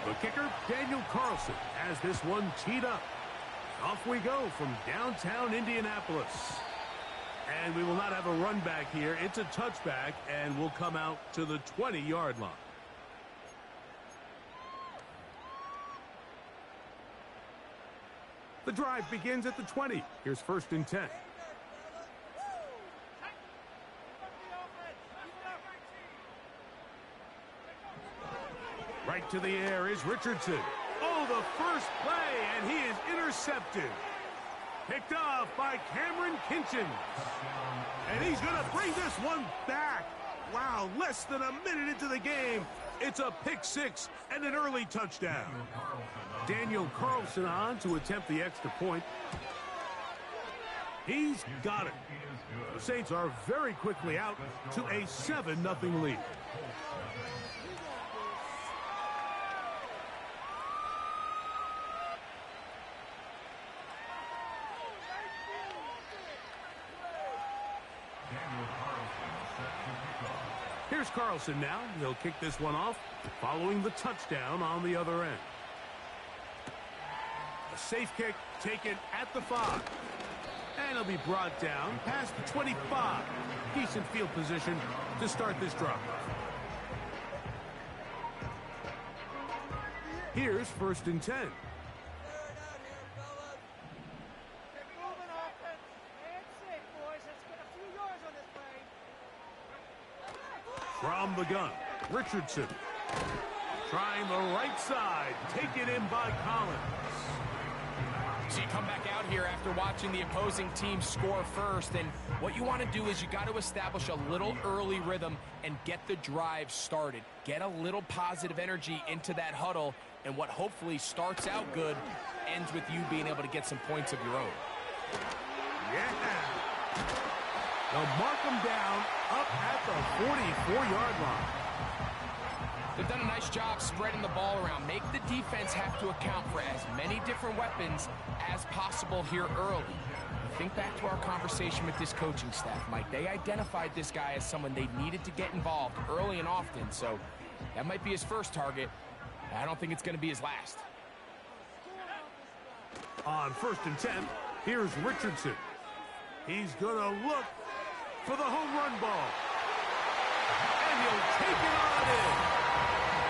The kicker, Daniel Carlson, has this one teed up. Off we go from downtown Indianapolis. And we will not have a run back here. It's a touchback, and we'll come out to the 20-yard line. The drive begins at the 20. Here's 1st and 10. Right to the air is Richardson. Oh, the first play, and he is intercepted. Picked off by Cameron Kinchins. And he's going to bring this one back. Wow, less than a minute into the game. It's a pick six and an early touchdown. Daniel Carlson on to attempt the extra point. He's got it. The Saints are very quickly out to a 7-0 lead. Here's Carlson now. He'll kick this one off following the touchdown on the other end. A safe kick taken at the 5. And he'll be brought down past the 25. Decent field position to start this drive. Here's 1st and 10. From the gun, Richardson. Trying the right side. Taken in by Collins. So you come back out here after watching the opposing team score first, and what you want to do is you got to establish a little early rhythm and get the drive started. Get a little positive energy into that huddle, and what hopefully starts out good ends with you being able to get some points of your own. Yeah. They'll mark them down up at the 44-yard line. They've done a nice job spreading the ball around. Make the defense have to account for as many different weapons as possible here early. Think back to our conversation with this coaching staff, Mike. They identified this guy as someone they needed to get involved early and often, so that might be his first target. I don't think it's going to be his last. On 1st and 10, here's Richardson. He's going to look for the home run ball. And he'll take it on in.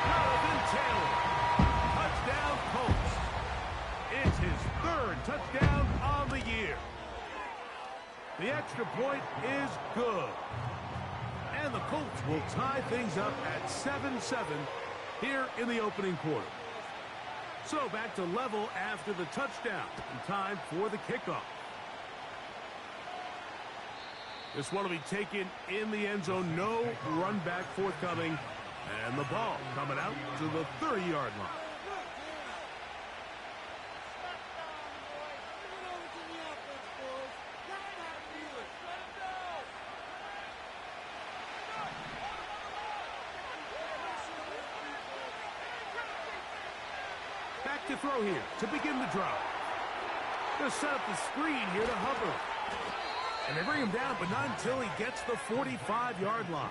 Jonathan Taylor. Touchdown, Colts. It's his 3rd touchdown on the year. The extra point is good. And the Colts will tie things up at 7-7 here in the opening quarter. So back to level after the touchdown. And time for the kickoff. This one will be taken in the end zone. No run back forthcoming. And the ball coming out to the 30-yard line. Back to throw here to begin the drive. They'll set up the screen here to Hubbard. And they bring him down, but not until he gets the 45-yard line.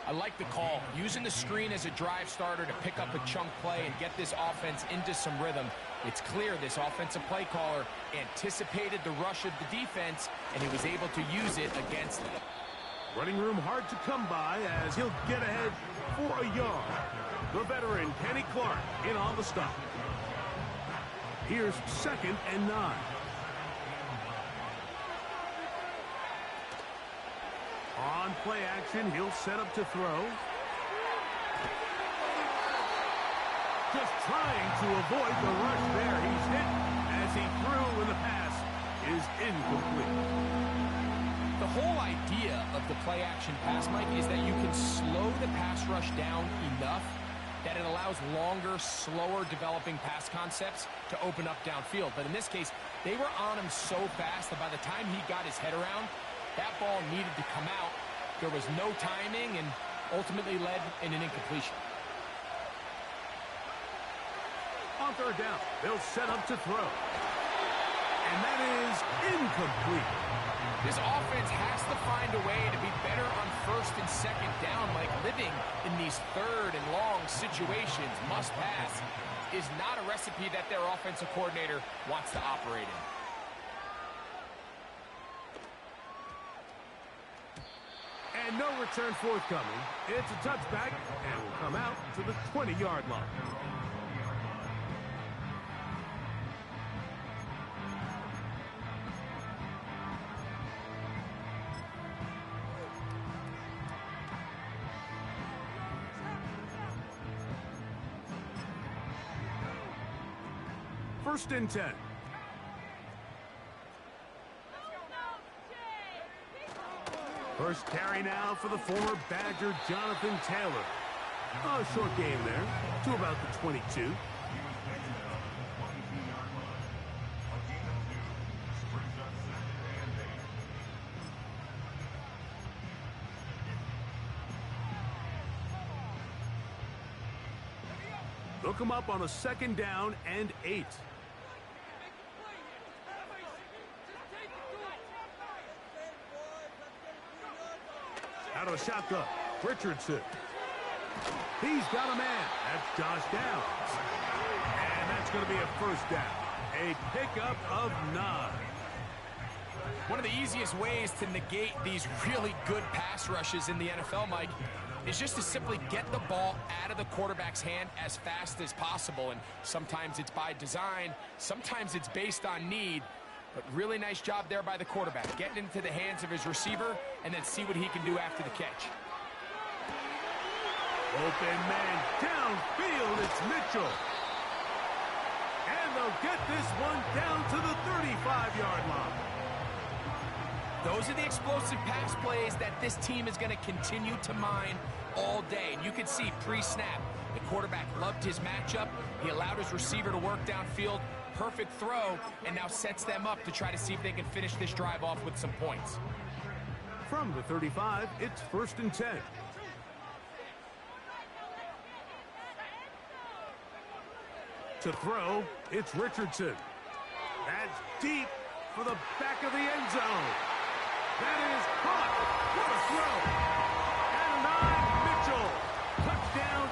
I like the call. Using the screen as a drive starter to pick up a chunk play and get this offense into some rhythm. It's clear this offensive play caller anticipated the rush of the defense, and he was able to use it against them. Running room hard to come by as he'll get ahead for a yard. The veteran, Kenny Clark, in on the stop. Here's 2nd and 9. On play action, he'll set up to throw. Just trying to avoid the rush there. He's hit as he threw, and the pass is incomplete. The whole idea of the play action pass, Mike, is that you can slow the pass rush down enough that it allows longer, slower developing pass concepts to open up downfield. But in this case, they were on him so fast that by the time he got his head around, that ball needed to come out. There was no timing and ultimately led in an incompletion. On 3rd down, they'll set up to throw. And that is incomplete. This offense has to find a way to be better on first and second down, Mike. Living in these third and long situations, must pass, is not a recipe that their offensive coordinator wants to operate in. And no return forthcoming. It's a touchback and will come out to the 20-yard line. First and 10. First carry now for the former Badger Jonathan Taylor. A short game there to about the 22. Look him up on a second down and 8. Out of the shotgun, Richardson. He's got a man. That's Josh Downs. And that's going to be a first down. A pickup of 9. One of the easiest ways to negate these really good pass rushes in the NFL, Mike, is just to simply get the ball out of the quarterback's hand as fast as possible. And sometimes it's by design, sometimes it's based on need. But really nice job there by the quarterback, getting into the hands of his receiver and then see what he can do after the catch. Open man downfield, it's Mitchell. And they'll get this one down to the 35-yard line. Those are the explosive pass plays that this team is going to continue to mine all day. And you can see pre-snap, the quarterback loved his matchup. He allowed his receiver to work downfield. Perfect throw, and now sets them up to try to see if they can finish this drive off with some points. From the 35, it's first and 10. To throw, it's Richardson. That's deep for the back of the end zone. That is caught. What a throw. And 9, Mitchell. Touchdown.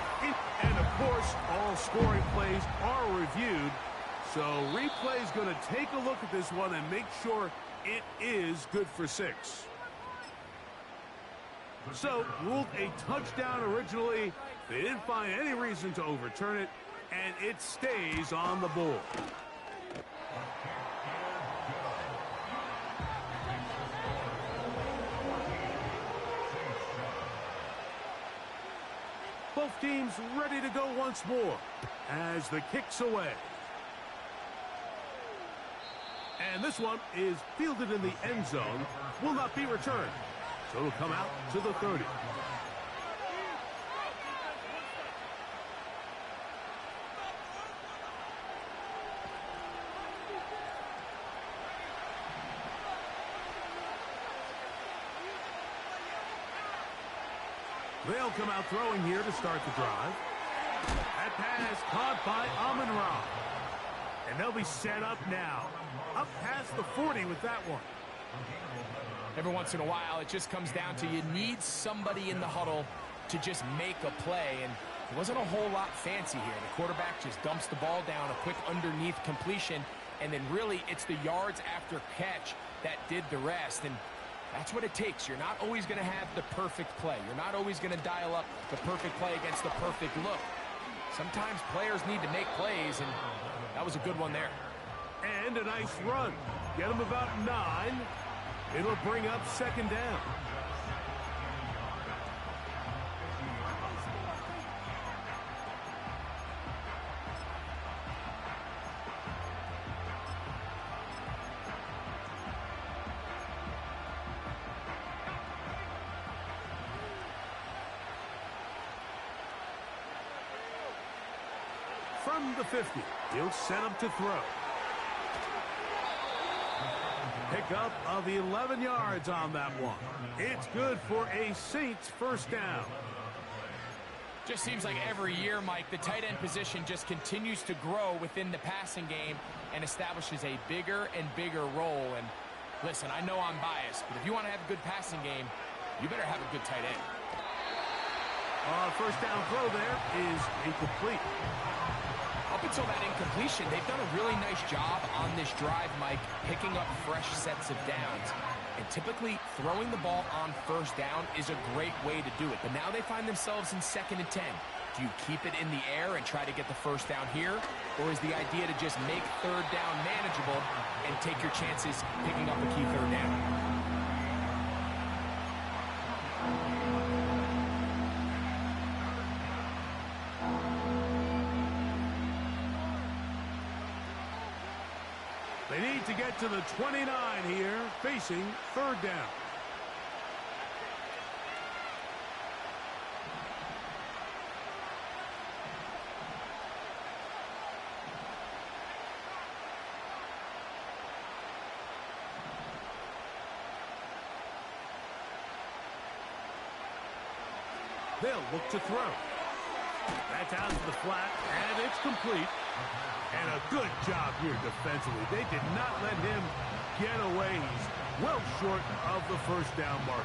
And of course, all scoring plays are reviewed. So replay's going to take a look at this one and make sure it is good for 6. So ruled a touchdown originally. They didn't find any reason to overturn it, and it stays on the board. Both teams ready to go once more as the kick's away. And this one is fielded in the end zone, will not be returned. So it'll come out to the 30. They'll come out throwing here to start the drive. That pass caught by Amon-Ra. And they'll be set up now. Up past the 40 with that one. Every once in a while, it just comes down to you need somebody in the huddle to just make a play. And it wasn't a whole lot fancy here. The quarterback just dumps the ball down, a quick underneath completion, and then really it's the yards after catch that did the rest. And that's what it takes. You're not always going to have the perfect play. You're not always going to dial up the perfect play against the perfect look. Sometimes players need to make plays, and that was a good one there. And a nice run. Get them about 9. It'll bring up second down. From the 50, he'll set up to throw. Pickup of 11 yards on that one. It's good for a Saints first down. Just seems like every year, Mike, the tight end position just continues to grow within the passing game and establishes a bigger and bigger role. And Listen, I know I'm biased, but if you want to have a good passing game, you better have a good tight end. First down throw there is incomplete. Up until that incompletion, they've done a really nice job on this drive, Mike, picking up fresh sets of downs. And typically, throwing the ball on first down is a great way to do it. But now they find themselves in 2nd and 10. Do you keep it in the air and try to get the first down here? Or is the idea to just make 3rd down manageable and take your chances picking up a key 3rd down? They need to get to the 29 here, facing 3rd down. They'll look to throw. That's out to the flat, and it's complete. And a good job here defensively. They did not let him get away. He's well short of the first down mark.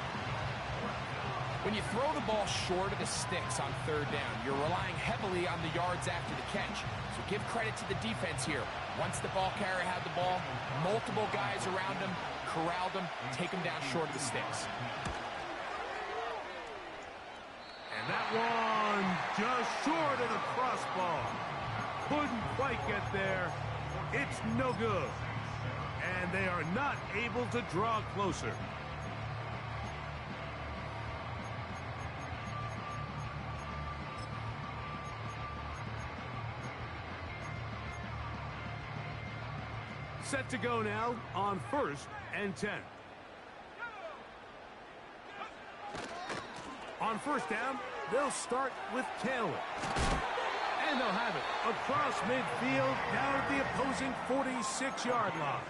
When you throw the ball short of the sticks on 3rd down, you're relying heavily on the yards after the catch. So give credit to the defense here. Once the ball carrier had the ball, multiple guys around him, corralled him, take him down short of the sticks. And that one just short of the crossbar. Couldn't quite get there. It's no good. And they are not able to draw closer. Set to go now on 1st and 10. On 1st down, they'll start with Taylor. And they'll have it across midfield down at the opposing 46-yard line.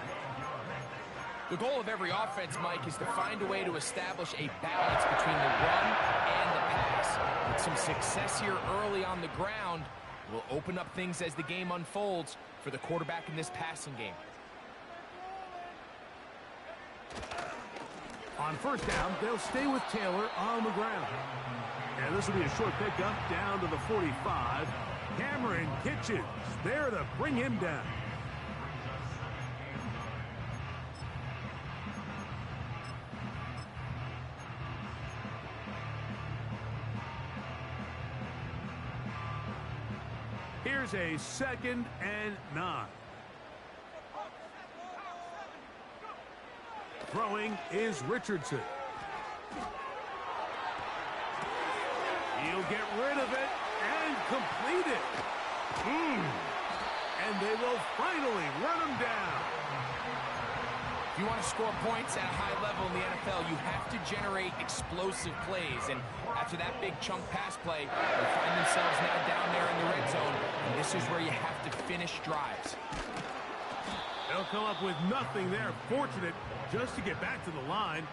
The goal of every offense, Mike, is to find a way to establish a balance between the run and the pass. With some success here early on the ground will open up things as the game unfolds for the quarterback in this passing game. On 1st down, they'll stay with Taylor on the ground. And this will be a short pickup down to the 45. Cameron Kitchens there to bring him down. Here's a 2nd and 9. Throwing is Richardson. He'll get rid of it and complete it. And they will finally run him down. If you want to score points at a high level in the NFL, you have to generate explosive plays. And after that big chunk pass play, they find themselves now down there in the red zone. And this is where you have to finish drives. They'll come up with nothing there. Fortunate just to get back to the line.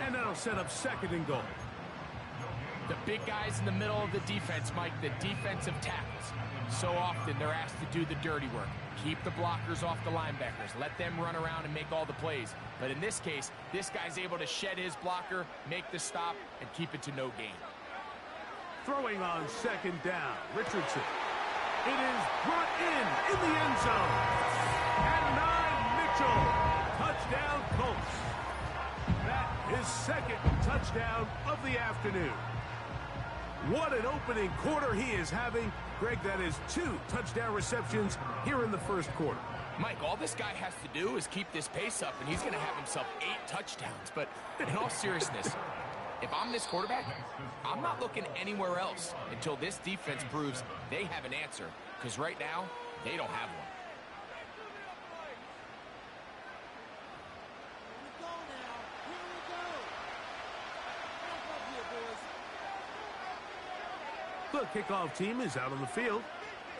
And that'll set up 2nd and goal. The big guys in the middle of the defense, Mike, the defensive tackles. So often they're asked to do the dirty work. Keep the blockers off the linebackers. Let them run around and make all the plays. But in this case, this guy's able to shed his blocker, make the stop, and keep it to no gain. Throwing on 2nd down, Richardson. It is brought in the end zone. And 9, Mitchell. Touchdown, Colts. That is 2nd touchdown of the afternoon. What an opening quarter he is having. Greg, that is 2 touchdown receptions here in the 1st quarter. Mike, all this guy has to do is keep this pace up, and he's going to have himself 8 touchdowns. But in all seriousness, if I'm this quarterback, I'm not looking anywhere else until this defense proves they have an answer. Because right now, they don't have one. The kickoff team is out on the field,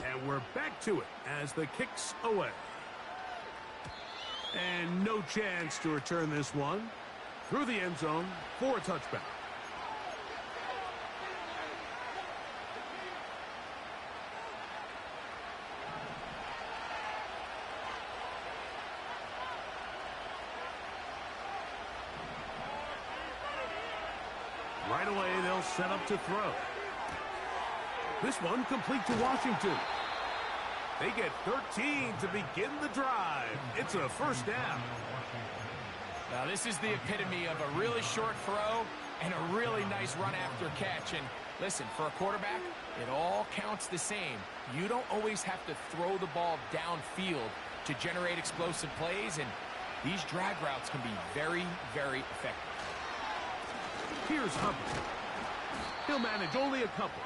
and we're back to it as the kick's away. And no chance to return this one through the end zone for a touchback. set up to throw. This one complete to Washington. They get 13 to begin the drive. It's a first down. Now, this is the epitome of a really short throw and a really nice run after catch. And listen, for a quarterback, it all counts the same. You don't always have to throw the ball downfield to generate explosive plays, and these drag routes can be very, very effective. Here's Hubbard. He'll manage only a couple.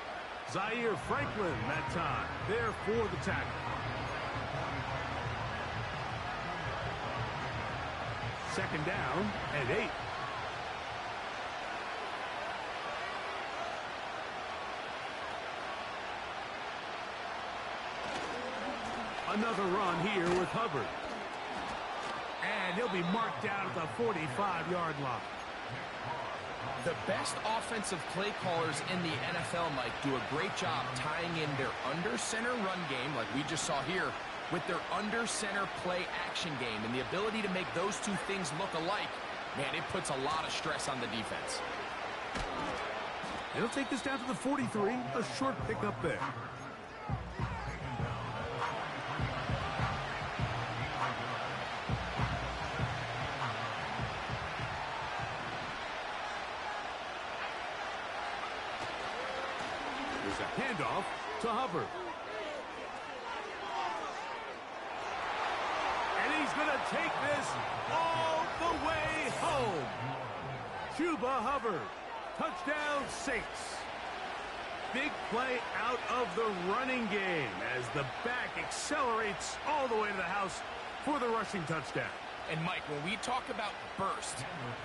Zaire Franklin that time, there for the tackle. Second down and 8. Another run here with Hubbard. And he'll be marked down at the 45-yard line. The best offensive play callers in the NFL, Mike, do a great job tying in their under-center run game, like we just saw here, with their under-center play action game. And the ability to make those two things look alike, man, it puts a lot of stress on the defense. They'll take this down to the 43, a short pickup there. There's a handoff to Hubbard. And he's going to take this all the way home. Chuba Hubbard, touchdown Saints. Big play out of the running game as the back accelerates all the way to the house for the rushing touchdown. And, Mike, when we talk about burst,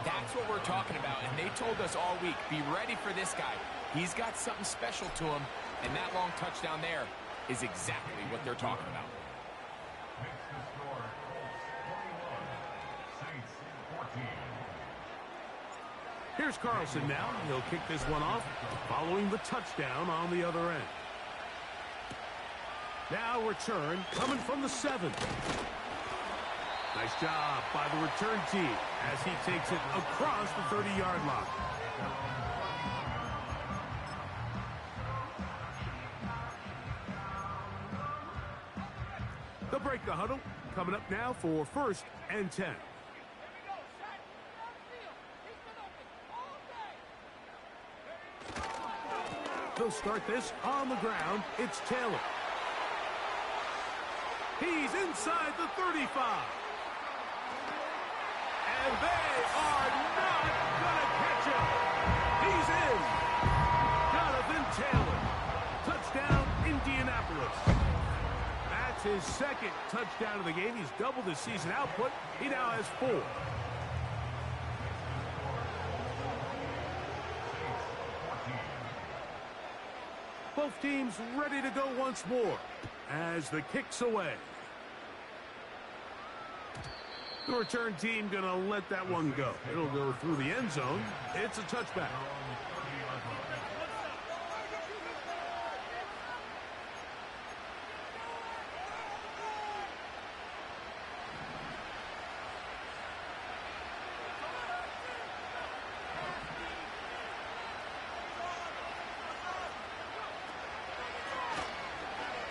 that's what we're talking about. And they told us all week, be ready for this guy. He's got something special to him, and that long touchdown there is exactly what they're talking about. Here's Carlson now. He'll kick this one off, following the touchdown on the other end. Now return coming from the 7. Nice job by the return team as he takes it across the 30-yard line. They'll break the huddle. Coming up now for 1st and 10. They'll start this on the ground. It's Taylor. He's inside the 35. And they are not going to catch him. He's in. Jonathan Taylor. Touchdown, Indianapolis. That's his 2nd touchdown of the game. He's doubled his season output. He now has 4. Both teams ready to go once more as the kick's away. The return team going to let that one go. It'll go through the end zone. It's a touchback.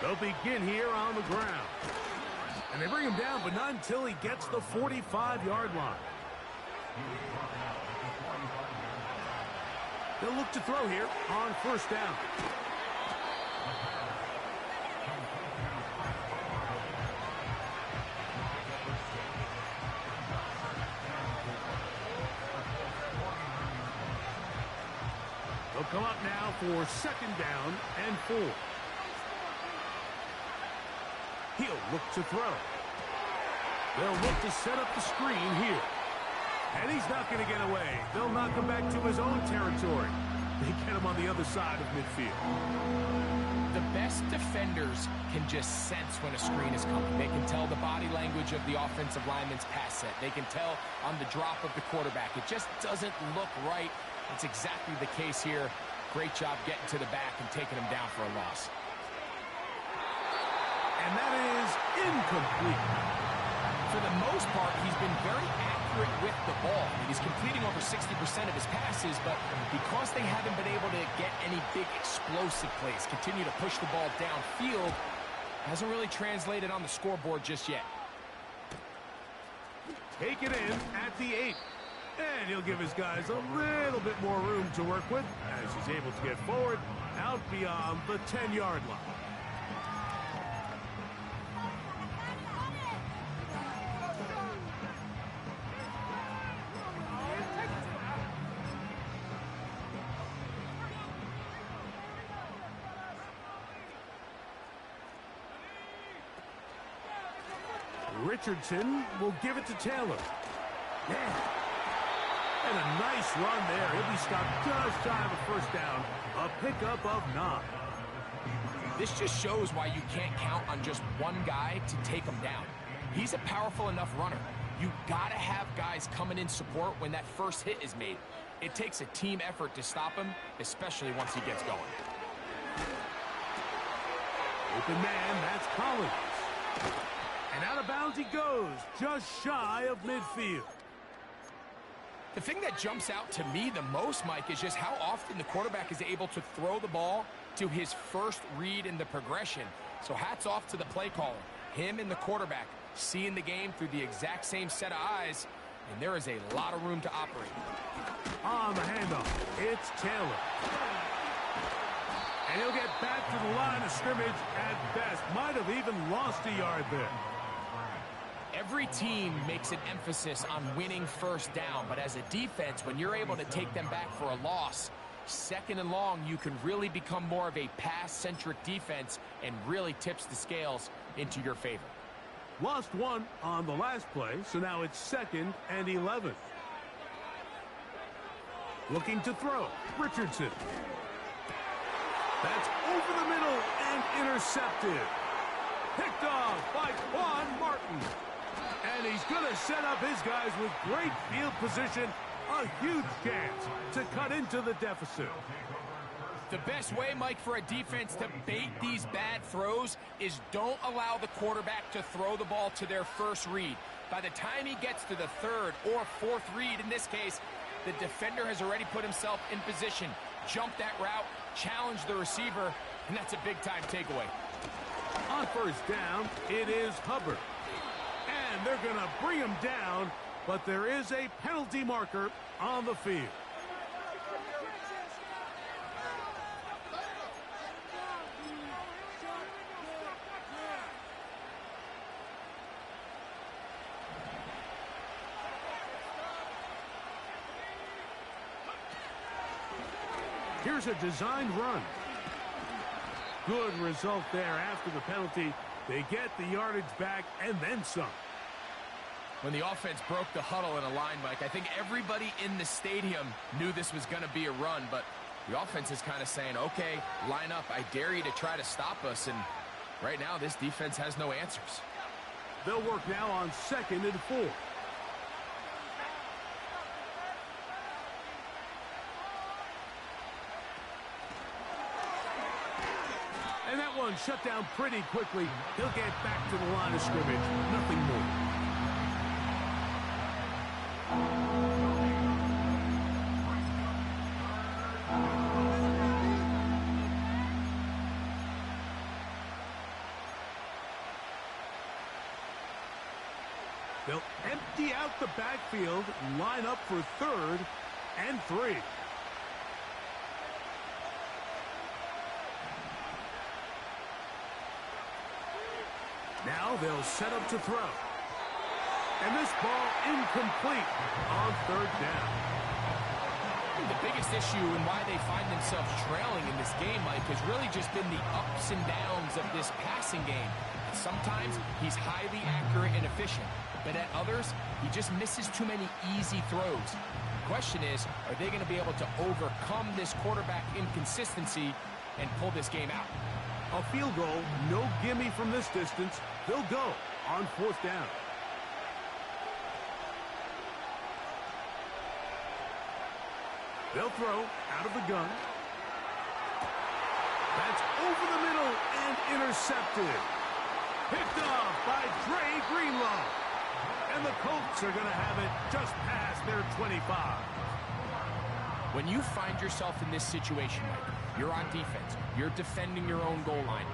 They'll begin here on the ground. And they bring him down, but not until he gets the 45-yard line. They'll look to throw here on 1st down. They'll come up now for 2nd down and 4. He'll look to throw. They'll look to set up the screen here. And he's not going to get away. They'll knock him back to his own territory. They get him on the other side of midfield. The best defenders can just sense when a screen is coming. They can tell the body language of the offensive lineman's pass set. They can tell on the drop of the quarterback. It just doesn't look right. It's exactly the case here. Great job getting to the back and taking him down for a loss. And that is incomplete. For the most part, he's been very accurate with the ball. I mean, he's completing over 60% of his passes, but because they haven't been able to get any big explosive plays, continue to push the ball downfield, hasn't really translated on the scoreboard just yet. Take it in at the 8. And he'll give his guys a little bit more room to work with as he's able to get forward out beyond the 10-yard line. Richardson will give it to Taylor. Yeah. And a nice run there. He'll be stopped just shy of a first down. A pickup of 9. This just shows why you can't count on just one guy to take him down. He's a powerful enough runner. You gotta have guys coming in support when that first hit is made. It takes a team effort to stop him, especially once he gets going. Open man, that's Collins. And out of bounds he goes, just shy of midfield. The thing that jumps out to me the most, Mike, is just how often the quarterback is able to throw the ball to his first read in the progression. So hats off to the play caller. Him and the quarterback seeing the game through the exact same set of eyes, and there is a lot of room to operate. On the handoff, it's Taylor. And he'll get back to the line of scrimmage at best. Might have even lost a yard there. Every team makes an emphasis on winning first down, but as a defense, when you're able to take them back for a loss, second and long, you can really become more of a pass-centric defense and really tips the scales into your favor. Lost 1 on the last play, so now it's 2nd and 11. Looking to throw, Richardson. That's over the middle and intercepted. Picked off by Quan Martin. And he's going to set up his guys with great field position. A huge chance to cut into the deficit. The best way, Mike, for a defense to bait these bad throws is don't allow the quarterback to throw the ball to their first read. By the time he gets to the third or fourth read, in this case, the defender has already put himself in position, jumped that route, challenged the receiver, and that's a big-time takeaway. On first down, it is Hubbard. And they're going to bring him down, but there is a penalty marker on the field. Here's a designed run. Good result there after the penalty. They get the yardage back and then some. When the offense broke the huddle in a line, Mike, I think everybody in the stadium knew this was going to be a run, but the offense is kind of saying, okay, line up. I dare you to try to stop us, and right now this defense has no answers. They'll work now on 2nd and 4. And that one shut down pretty quickly. He'll get back to the line of scrimmage. Nothing more. They'll empty out the backfield, line up for 3rd and 3. Now they'll set up to throw. And this ball incomplete on 3rd down. The biggest issue and why they find themselves trailing in this game, Mike, has really just been the ups and downs of this passing game. Sometimes he's highly accurate and efficient, but at others, he just misses too many easy throws. The question is, are they going to be able to overcome this quarterback inconsistency and pull this game out? A field goal, no gimme from this distance. They'll go on 4th down. They'll throw out of the gun. That's over the middle and intercepted. Picked off by Dre Greenlaw. And the Colts are going to have it just past their 25. When you find yourself in this situation, Mike, you're on defense, you're defending your own goal line,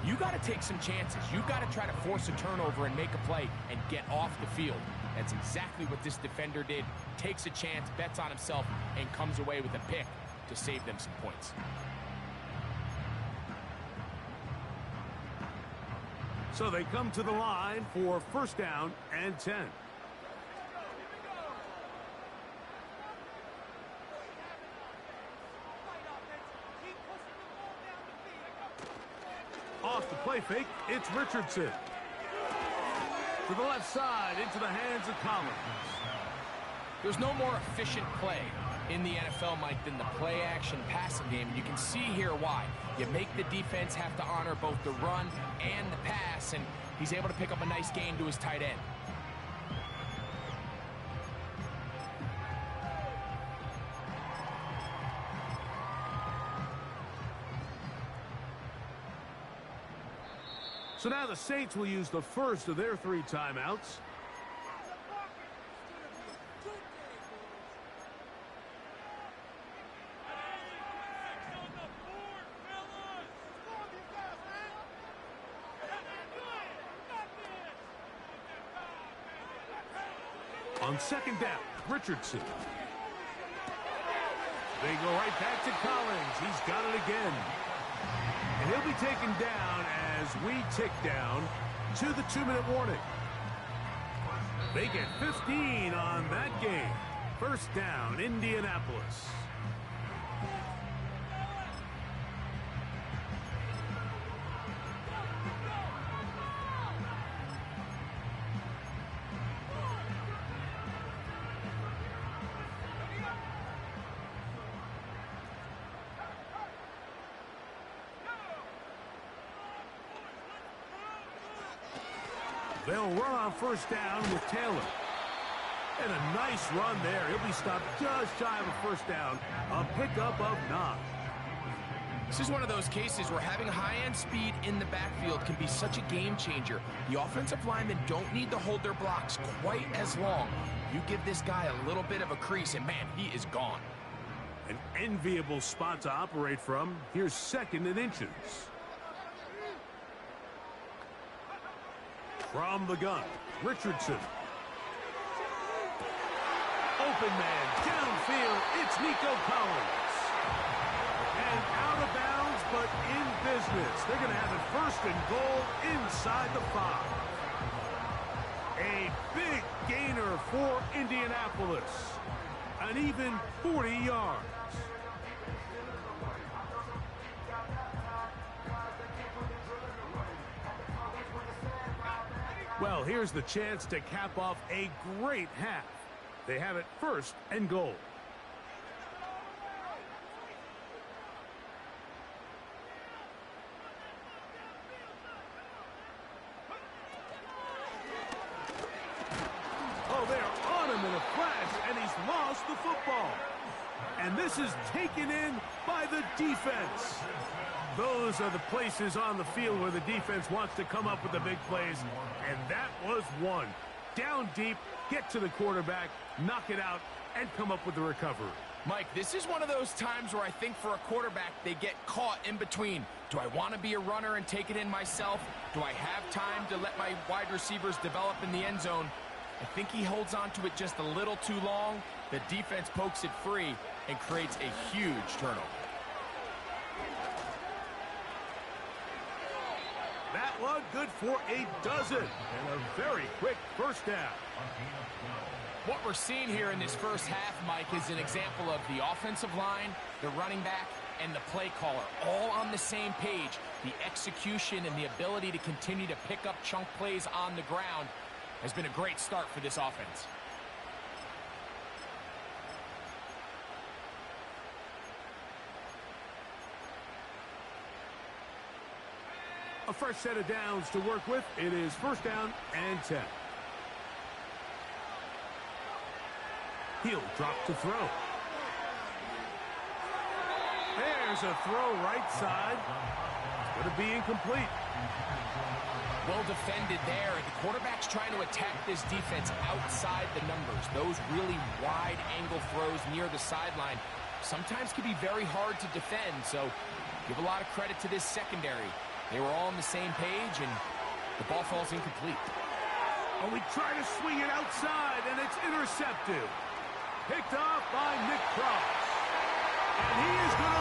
you got to take some chances. You got to try to force a turnover and make a play and get off the field. That's exactly what this defender did. Takes a chance, bets on himself, and comes away with a pick to save them some points. So they come to the line for first down and 10. Off the play fake, it's Richardson. To the left side, into the hands of Collins. There's no more efficient play in the NFL, Mike, than the play-action passing game. And you can see here why. You make the defense have to honor both the run and the pass, and he's able to pick up a nice gain to his tight end. So now the Saints will use the first of their 3 timeouts. On second down, Richardson. They go right back to Collins. He's got it again. And he'll be taken down as we tick down to the 2-minute warning. They get 15 on that game. First down, Indianapolis. They'll run on first down with Taylor. And a nice run there. He'll be stopped just shy of a first down. A pickup of 9. This is one of those cases where having high-end speed in the backfield can be such a game changer. The offensive linemen don't need to hold their blocks quite as long. You give this guy a little bit of a crease, and man, he is gone. An enviable spot to operate from. Here's second and inches. From the gun, Richardson. Open man, downfield, it's Nico Collins. And out of bounds, but in business. They're going to have it first and goal inside the 5. A big gainer for Indianapolis. An even 40 yards. Well, here's the chance to cap off a great half. They have it first and goal. Oh, they're on him in a flash, and he's lost the football. And this is taken in by the defense. Those are the places on the field where the defense wants to come up with the big plays, and that was one. Down deep, get to the quarterback, knock it out, and come up with the recovery. Mike, this is one of those times where I think for a quarterback, they get caught in between. Do I want to be a runner and take it in myself? Do I have time to let my wide receivers develop in the end zone? I think he holds on to it just a little too long. The defense pokes it free and creates a huge turnover. That one good for a dozen, and a very quick first down. What we're seeing here in this first half, Mike, is an example of the offensive line, the running back, and the play caller all on the same page. The execution and the ability to continue to pick up chunk plays on the ground has been a great start for this offense. A fresh set of downs to work with. It is first down and 10. He'll drop to throw. There's a throw right side. It's going to be incomplete. Well defended there. The quarterback's trying to attack this defense outside the numbers. Those really wide angle throws near the sideline sometimes can be very hard to defend, so give a lot of credit to this secondary. They were all on the same page, and the ball falls incomplete. And we try to swing it outside, and it's intercepted. Picked off by Nick Cross. And he is going to